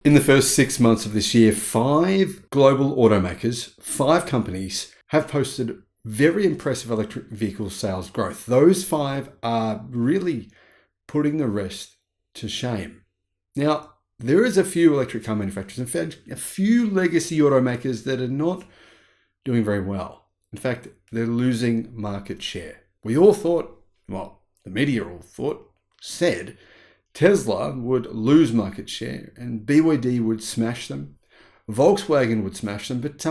In the first 6 months of this year, 5 global automakers, 5 companies have posted very impressive electric vehicle sales growth. Those 5 are really putting the rest to shame. Now, there is a few electric car manufacturers, in fact, a few legacy automakers that are not doing very well. In fact, they're losing market share. We all thought, well, the media all said Tesla would lose market share and BYD would smash them. Volkswagen would smash them. But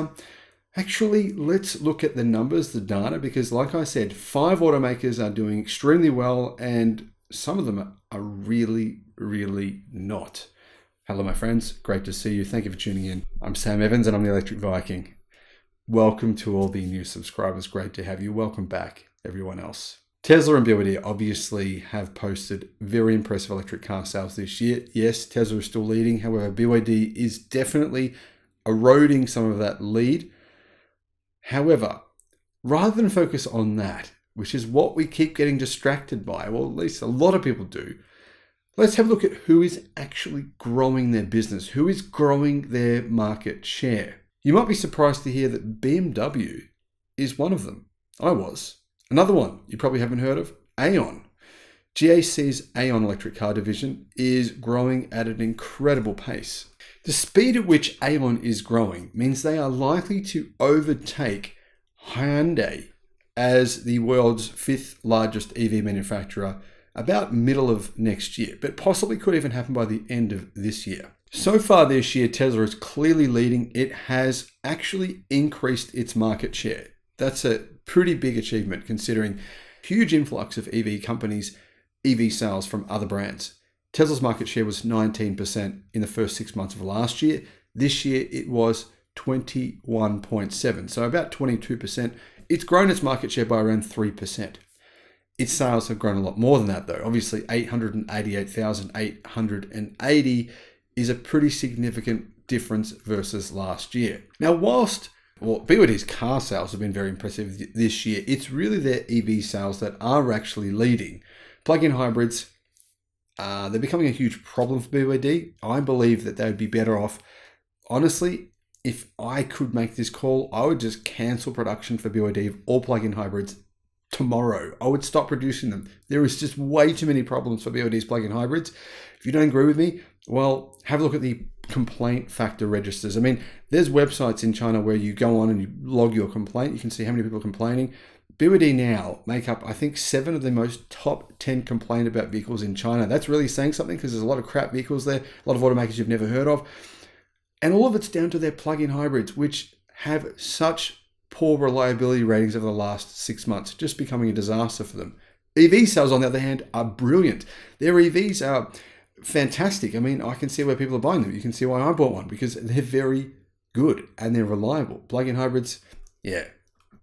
actually, let's look at the numbers, the data, because like I said, 5 automakers are doing extremely well and some of them are really, really not. Hello, my friends. Great to see you. Thank you for tuning in. I'm Sam Evans and I'm the Electric Viking. Welcome to all the new subscribers. Great to have you. Welcome back, everyone else. Tesla and BYD obviously have posted very impressive electric car sales this year. Yes, Tesla is still leading. However, BYD is definitely eroding some of that lead. However, rather than focus on that, which is what we keep getting distracted by, well, at least a lot of people do, let's have a look at who is actually growing their business, who is growing their market share. You might be surprised to hear that BMW is one of them. I was. Another one you probably haven't heard of, Aon. GAC's Aon electric car division is growing at an incredible pace. The speed at which Aon is growing means they are likely to overtake Hyundai as the world's 5th largest EV manufacturer about middle of next year, but possibly could even happen by the end of this year. So far this year, Tesla is clearly leading. It has actually increased its market share. That's a pretty big achievement considering huge influx of EV companies, EV sales from other brands. Tesla's market share was 19% in the first 6 months of last year. This year it was 21.7%, so about 22%. It's grown its market share by around 3%. Its sales have grown a lot more than that though. Obviously 888,880 is a pretty significant difference versus last year. Now BYD's car sales have been very impressive this year. It's really their EV sales that are actually leading. Plug-in hybrids, they're becoming a huge problem for BYD. I believe that they would be better off. Honestly, if I could make this call, I would just cancel production for BYD of all plug-in hybrids tomorrow. I would stop producing them. There is just way too many problems for BYD's plug-in hybrids. If you don't agree with me, well, have a look at the complaint factor registers. I mean, there's websites in China where you go on and you log your complaint. You can see how many people are complaining. BYD now make up, I think, 7 of the most top 10 complained about vehicles in China. That's really saying something because there's a lot of crap vehicles there, a lot of automakers you've never heard of. And all of it's down to their plug-in hybrids, which have such poor reliability ratings over the last 6 months, just becoming a disaster for them. EV sales, on the other hand, are brilliant. Their EVs are fantastic. I mean, I can see where people are buying them. You can see why I bought one, because they're very good and they're reliable. Plug-in hybrids, yeah,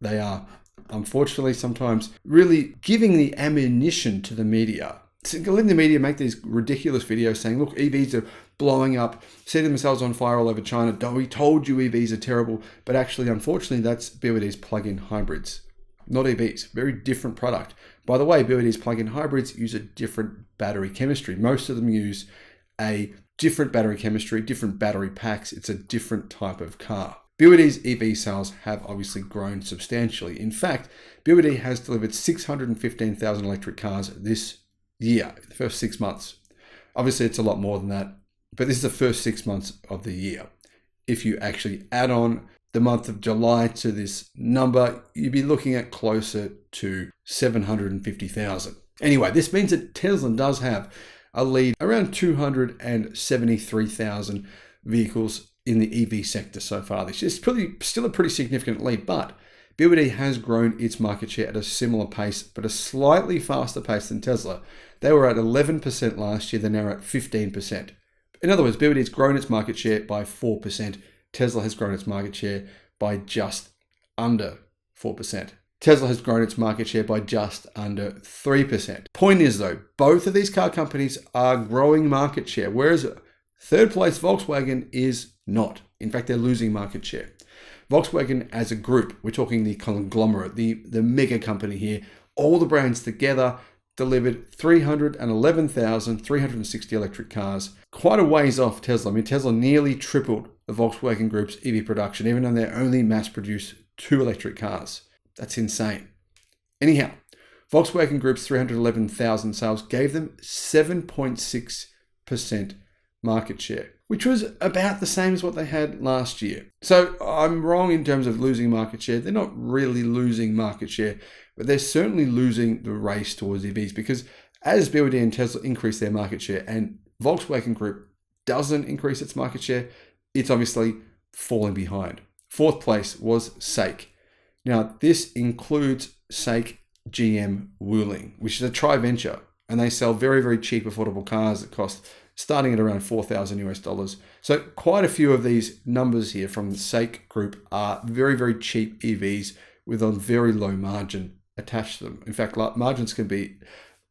they are unfortunately sometimes really giving the ammunition to the media. Letting the media make these ridiculous videos saying, look, EVs are blowing up, setting themselves on fire all over China. We told you EVs are terrible. But actually, unfortunately, that's BYD's plug-in hybrids, not EVs. Very different product. By the way, BYD's plug-in hybrids use a different battery chemistry. Most of them use a different battery chemistry, different battery packs. It's a different type of car. BYD's EV sales have obviously grown substantially. In fact, BYD has delivered 615,000 electric cars this year, the first 6 months. Obviously, it's a lot more than that, but this is the first 6 months of the year. If you actually add on the month of July to this number, you'd be looking at closer to 750,000. Anyway, this means that Tesla does have a lead around 273,000 vehicles in the EV sector so far. This is still a pretty significant lead, but BYD has grown its market share at a similar pace, but a slightly faster pace than Tesla. They were at 11% last year, they're now at 15%. In other words, BYD has grown its market share by 4%. Tesla has grown its market share by just under 4%. Tesla has grown its market share by just under 3%. Point is though, both of these car companies are growing market share, whereas third place Volkswagen is not. In fact, they're losing market share. Volkswagen as a group, we're talking the conglomerate, the mega company here, all the brands together, delivered 311,360 electric cars, quite a ways off Tesla. I mean, Tesla nearly tripled the Volkswagen Group's EV production, even though they only mass-produced 2 electric cars. That's insane. Anyhow, Volkswagen Group's 311,000 sales gave them 7.6% market share, which was about the same as what they had last year. So I'm wrong in terms of losing market share. They're not really losing market share, but they're certainly losing the race towards EVs, because as BYD and Tesla increase their market share and Volkswagen Group doesn't increase its market share, it's obviously falling behind. 4th place was SAIC. Now, this includes SAIC GM Wuling, which is a tri-venture, and they sell very, very cheap, affordable cars that cost starting at around $4,000 US. So quite a few of these numbers here from the SAIC group are very, very cheap EVs with a very low margin attached to them. In fact, margins can be,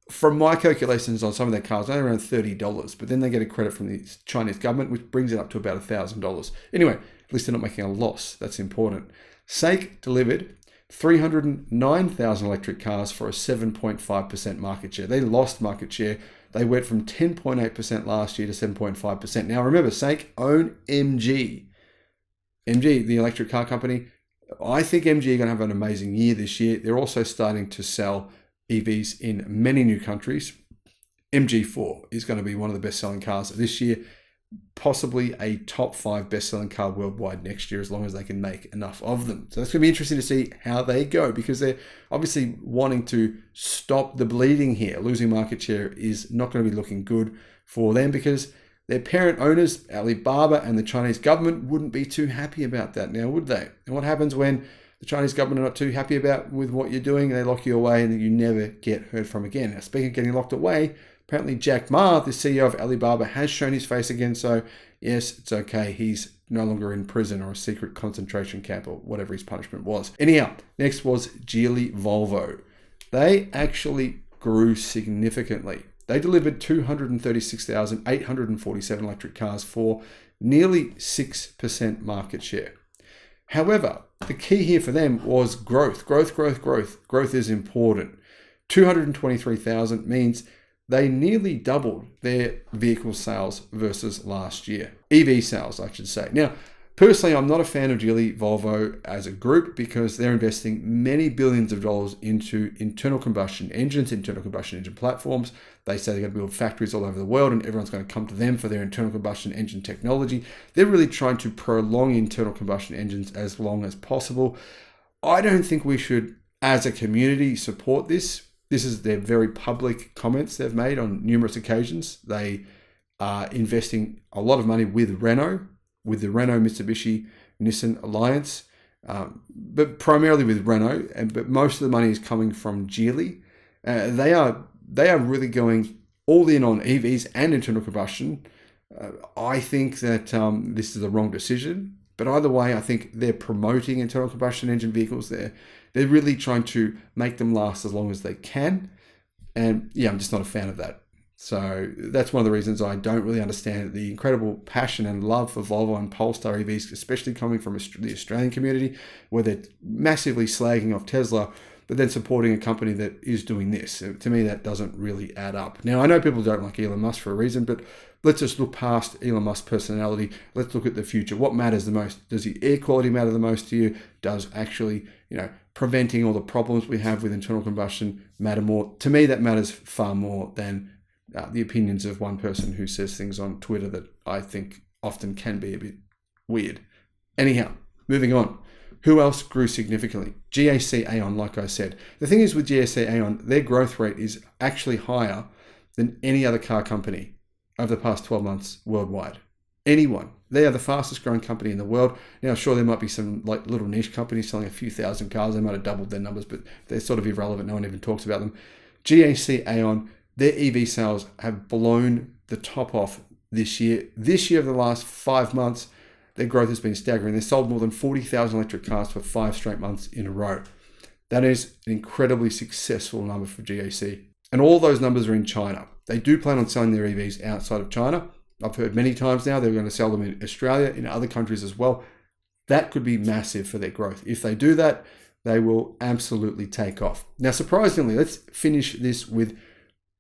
from my calculations on some of their cars, only around $30, but then they get a credit from the Chinese government, which brings it up to about $1,000. Anyway, at least they're not making a loss. That's important. SAIC delivered 309,000 electric cars for a 7.5% market share. They lost market share. They went from 10.8% last year to 7.5%. Now remember, SAIC own MG. MG, the electric car company. I think MG are going to have an amazing year this year. They're also starting to sell EVs in many new countries. MG4 is going to be one of the best-selling cars this year, possibly a top 5 best-selling car worldwide next year, as long as they can make enough of them. So it's going to be interesting to see how they go, because they're obviously wanting to stop the bleeding here. Losing market share is not going to be looking good for them, because their parent owners, Alibaba and the Chinese government, wouldn't be too happy about that now, would they? And what happens when the Chinese government are not too happy with what you're doing, and they lock you away and you never get heard from again? Now, speaking of getting locked away, apparently Jack Ma, the CEO of Alibaba, has shown his face again. So yes, it's okay. He's no longer in prison or a secret concentration camp or whatever his punishment was. Anyhow, next was Geely Volvo. They actually grew significantly. They delivered 236,847 electric cars for nearly 6% market share. However, the key here for them was growth. Growth is important. 223,000 means they nearly doubled their vehicle sales versus last year. EV sales, I should say. Now, personally, I'm not a fan of Geely Volvo as a group, because they're investing many billions of dollars into internal combustion engines, internal combustion engine platforms. They say they're going to build factories all over the world and everyone's going to come to them for their internal combustion engine technology. They're really trying to prolong internal combustion engines as long as possible. I don't think we should, as a community, support this. This is their very public comments they've made on numerous occasions. They are investing a lot of money with Renault, with the Renault Mitsubishi Nissan alliance, but primarily with Renault. But most of the money is coming from Geely. They are really going all in on EVs and internal combustion. I think that this is the wrong decision. But either way, I think they're promoting internal combustion engine vehicles. They're really trying to make them last as long as they can. And yeah, I'm just not a fan of that. So that's one of the reasons I don't really understand the incredible passion and love for Volvo and Polestar EVs, especially coming from the Australian community, where they're massively slagging off Tesla, but then supporting a company that is doing this. To me, that doesn't really add up. Now, I know people don't like Elon Musk for a reason, but let's just look past Elon Musk's personality. Let's look at the future. What matters the most? Does the air quality matter the most to you? Does actually, preventing all the problems we have with internal combustion matter more? To me, that matters far more than the opinions of one person who says things on Twitter that I think often can be a bit weird. Anyhow, moving on. Who else grew significantly? GAC Aon, like I said. The thing is with GAC Aon, their growth rate is actually higher than any other car company over the past 12 months worldwide. Anyone. They are the fastest growing company in the world. Now, sure, there might be some like little niche companies selling a few thousand cars. They might have doubled their numbers, but they're sort of irrelevant. No one even talks about them. GAC Aon, their EV sales have blown the top off this year. This year, over the last 5 months, their growth has been staggering. They sold more than 40,000 electric cars for 5 straight months in a row. That is an incredibly successful number for GAC. And all those numbers are in China. They do plan on selling their EVs outside of China. I've heard many times now they're going to sell them in Australia, in other countries as well. That could be massive for their growth. If they do that, they will absolutely take off. Now, surprisingly, let's finish this with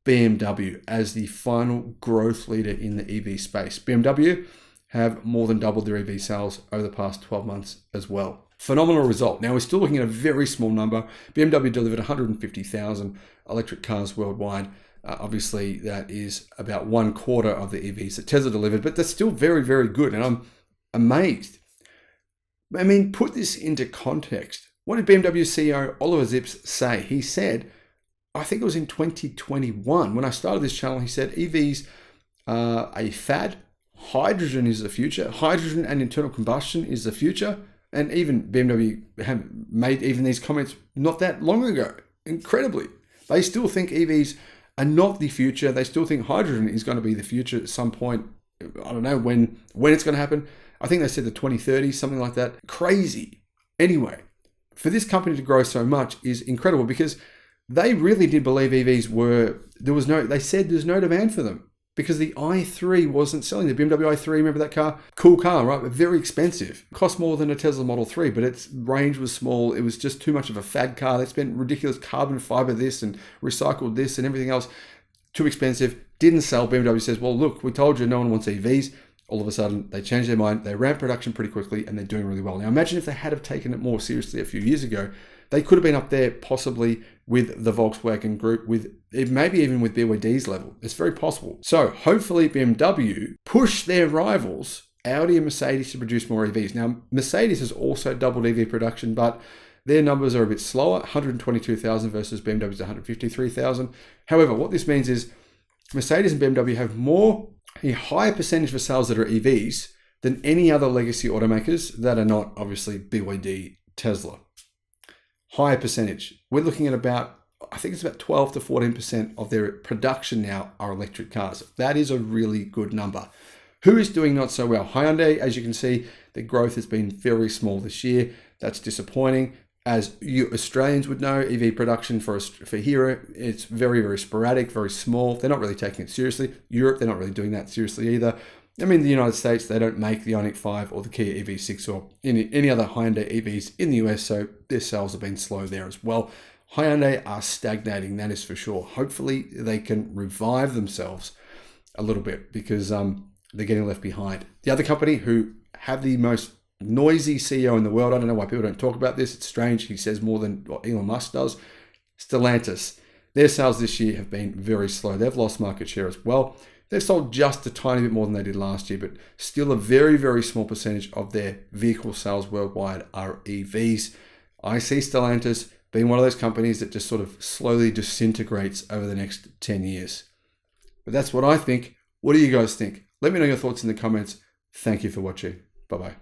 BMW as the final growth leader in the EV space. BMW have more than doubled their EV sales over the past 12 months as well. Phenomenal result. Now, we're still looking at a very small number. BMW delivered 150,000 electric cars worldwide. Obviously, that is about 1/4 of the EVs that Tesla delivered, but that's still very, very good. And I'm amazed. I mean, put this into context. What did BMW CEO Oliver Zips say? He said, I think it was in 2021, when I started this channel, he said EVs are a fad. Hydrogen is the future. Hydrogen and internal combustion is the future. And even BMW have made even these comments not that long ago. Incredibly. They still think EVs are not the future. They still think hydrogen is going to be the future at some point. I don't know when it's going to happen. I think they said the 2030s, something like that. Crazy. Anyway, for this company to grow so much is incredible because they really did believe EVs they said there's no demand for them because the i3 wasn't selling. The BMW i3, remember that car? Cool car, right? But very expensive. Cost more than a Tesla Model 3, but its range was small. It was just too much of a fad car. They spent ridiculous carbon fiber this and recycled this and everything else. Too expensive. Didn't sell. BMW says, well, look, we told you no one wants EVs. All of a sudden, they changed their mind. They ramped production pretty quickly and they're doing really well. Now, imagine if they had have taken it more seriously a few years ago. They could have been up there possibly with the Volkswagen Group, with maybe even with BYD's level. It's very possible. So hopefully BMW push their rivals, Audi and Mercedes, to produce more EVs. Now, Mercedes has also doubled EV production, but their numbers are a bit slower, 122,000 versus BMW's 153,000. However, what this means is Mercedes and BMW have a higher percentage of sales that are EVs than any other legacy automakers that are not obviously BYD, Tesla. Higher percentage. We're looking at I think it's about 12 to 14% of their production now are electric cars. That is a really good number. Who is doing not so well? Hyundai, as you can see, the growth has been very small this year. That's disappointing. As you Australians would know, EV production for Hero, it's very, very sporadic, very small. They're not really taking it seriously. Europe, they're not really doing that seriously either. I mean, the United States, they don't make the Ioniq 5 or the Kia EV6 or any other Hyundai EVs in the US, so their sales have been slow there as well. Hyundai are stagnating, that is for sure. Hopefully, they can revive themselves a little bit because they're getting left behind. The other company who have the most noisy CEO in the world, I don't know why people don't talk about this. It's strange. He says more than what Elon Musk does. Stellantis. Their sales this year have been very slow. They've lost market share as well. They've sold just a tiny bit more than they did last year, but still a very, very small percentage of their vehicle sales worldwide are EVs. I see Stellantis being one of those companies that just sort of slowly disintegrates over the next 10 years. But that's what I think. What do you guys think? Let me know your thoughts in the comments. Thank you for watching. Bye-bye.